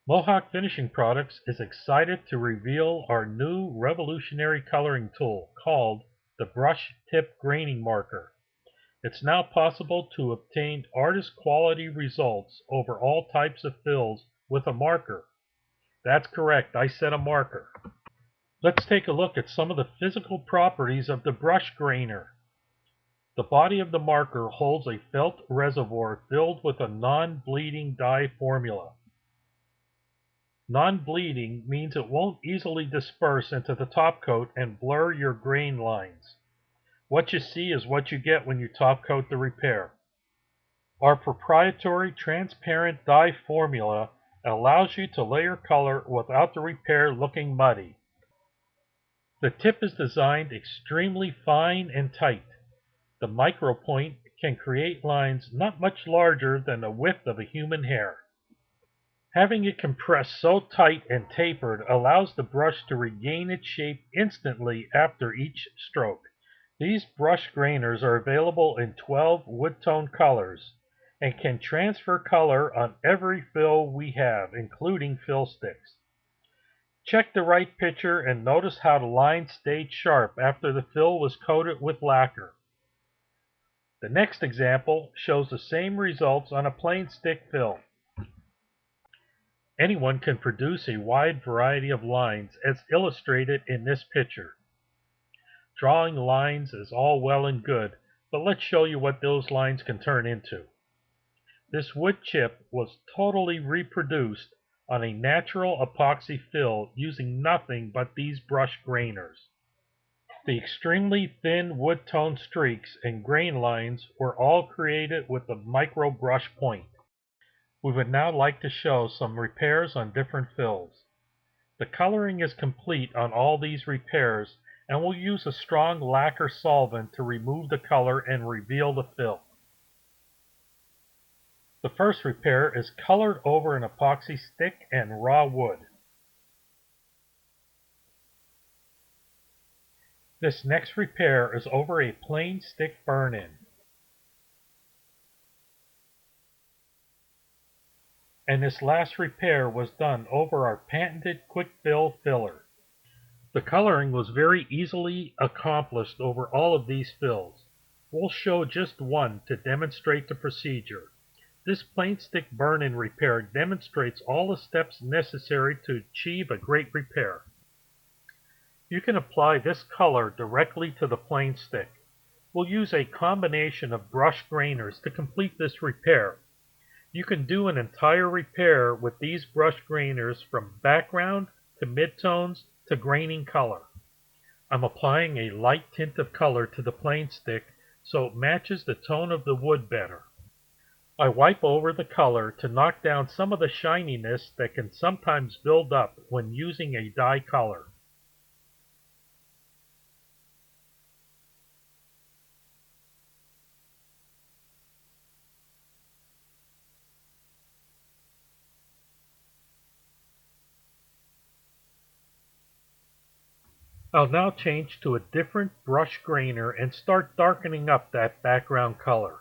Mohawk Finishing Products is excited to reveal our new revolutionary coloring tool called the Brush Tip Graining Marker. It's now possible to obtain artist quality results over all types of fills with a marker. That's correct, I said a marker. Let's take a look at some of the physical properties of the brush grainer. The body of the marker holds a felt reservoir filled with a non-bleeding dye formula. Non-bleeding means it won't easily disperse into the top coat and blur your grain lines. What you see is what you get when you top coat the repair. Our proprietary transparent dye formula allows you to layer color without the repair looking muddy. The tip is designed extremely fine and tight. The micro point can create lines not much larger than the width of a human hair. Having it compressed so tight and tapered allows the brush to regain its shape instantly after each stroke. These brush grainers are available in 12 wood tone colors and can transfer color on every fill we have, including Fil-Stiks. Check the right picture and notice how the line stayed sharp after the fill was coated with lacquer. The next example shows the same results on a plain stick fill. Anyone can produce a wide variety of lines as illustrated in this picture. Drawing lines is all well and good, but let's show you what those lines can turn into. This wood chip was totally reproduced on a natural epoxy fill using nothing but these brush grainers. The extremely thin wood tone streaks and grain lines were all created with the micro brush point. We would now like to show some repairs on different fills. The coloring is complete on all these repairs, and we'll use a strong lacquer solvent to remove the color and reveal the fill. The first repair is colored over an epoxy stick and raw wood. This next repair is over a plain stick burn-in. And this last repair was done over our patented quick fill filler. The coloring was very easily accomplished over all of these fills. We'll show just one to demonstrate the procedure. This plain stick burn-in repair demonstrates all the steps necessary to achieve a great repair. You can apply this color directly to the plain stick. We'll use a combination of brush grainers to complete this repair. You can do an entire repair with these brush grainers from background to midtones to graining color. I'm applying a light tint of color to the plain stick so it matches the tone of the wood better. I wipe over the color to knock down some of the shininess that can sometimes build up when using a dye color. I'll now change to a different brush grainer and start darkening up that background color.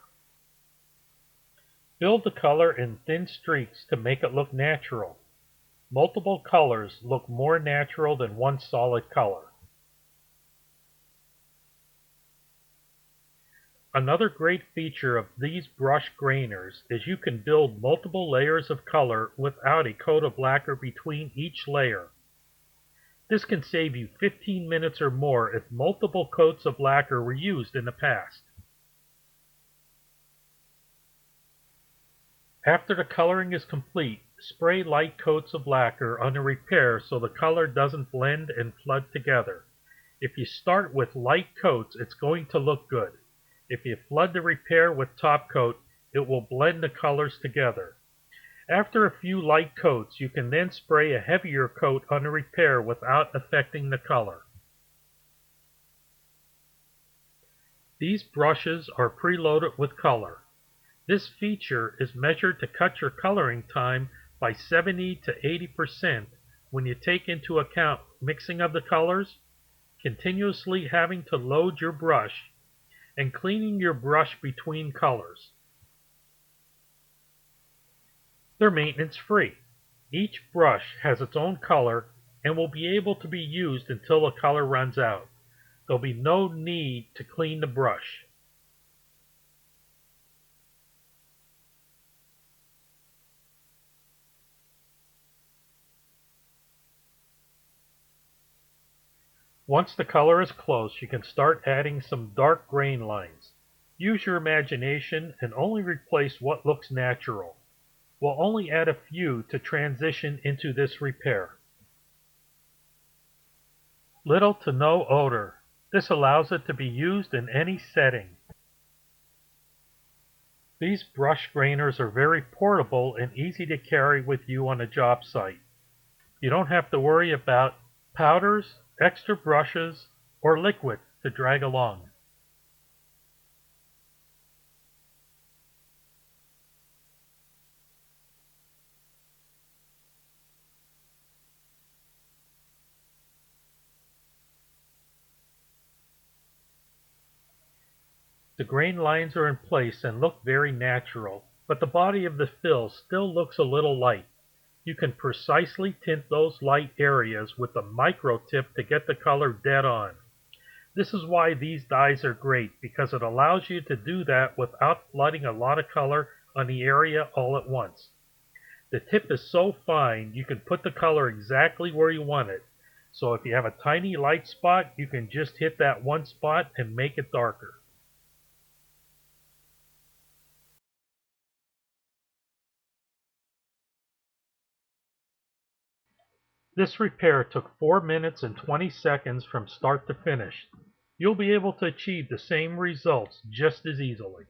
Build the color in thin streaks to make it look natural. Multiple colors look more natural than one solid color. Another great feature of these brush grainers is you can build multiple layers of color without a coat of lacquer between each layer. This can save you 15 minutes or more if multiple coats of lacquer were used in the past. After the coloring is complete, spray light coats of lacquer on the repair so the color doesn't blend and flood together. If you start with light coats, it's going to look good. If you flood the repair with top coat, it will blend the colors together. After a few light coats, you can then spray a heavier coat on the repair without affecting the color. These brushes are preloaded with color. This feature is measured to cut your coloring time by 70 to 80% when you take into account mixing of the colors, continuously having to load your brush, and cleaning your brush between colors. They're maintenance free. Each brush has its own color and will be able to be used until the color runs out. There'll be no need to clean the brush. Once the color is close, you can start adding some dark grain lines. Use your imagination and only replace what looks natural. We'll only add a few to transition into this repair. Little to no odor. This allows it to be used in any setting. These brush grainers are very portable and easy to carry with you on a job site. You don't have to worry about powders, extra brushes, or liquid to drag along. The grain lines are in place and look very natural, but the body of the fill still looks a little light. You can precisely tint those light areas with the micro tip to get the color dead on. This is why these dyes are great, because it allows you to do that without flooding a lot of color on the area all at once. The tip is so fine you can put the color exactly where you want it. So if you have a tiny light spot, you can just hit that one spot and make it darker. This repair took 4 minutes and 20 seconds from start to finish. You'll be able to achieve the same results just as easily.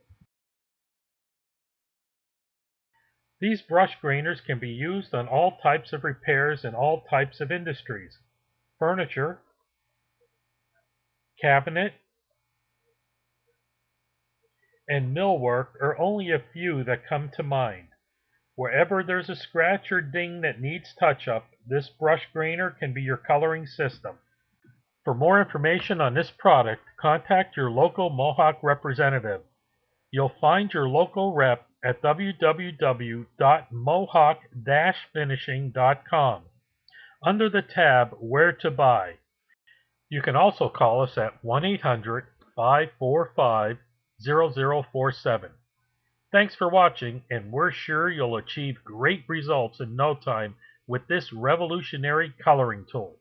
These brush grainers can be used on all types of repairs in all types of industries. Furniture, cabinet, and millwork are only a few that come to mind. Wherever there's a scratch or ding that needs touch-up, this brush grainer can be your coloring system. For more information on this product, contact your local Mohawk representative. You'll find your local rep at www.mohawk-finishing.com under the tab Where to Buy. You can also call us at 1-800-545-0047. Thanks for watching, and we're sure you'll achieve great results in no time with this revolutionary coloring tool.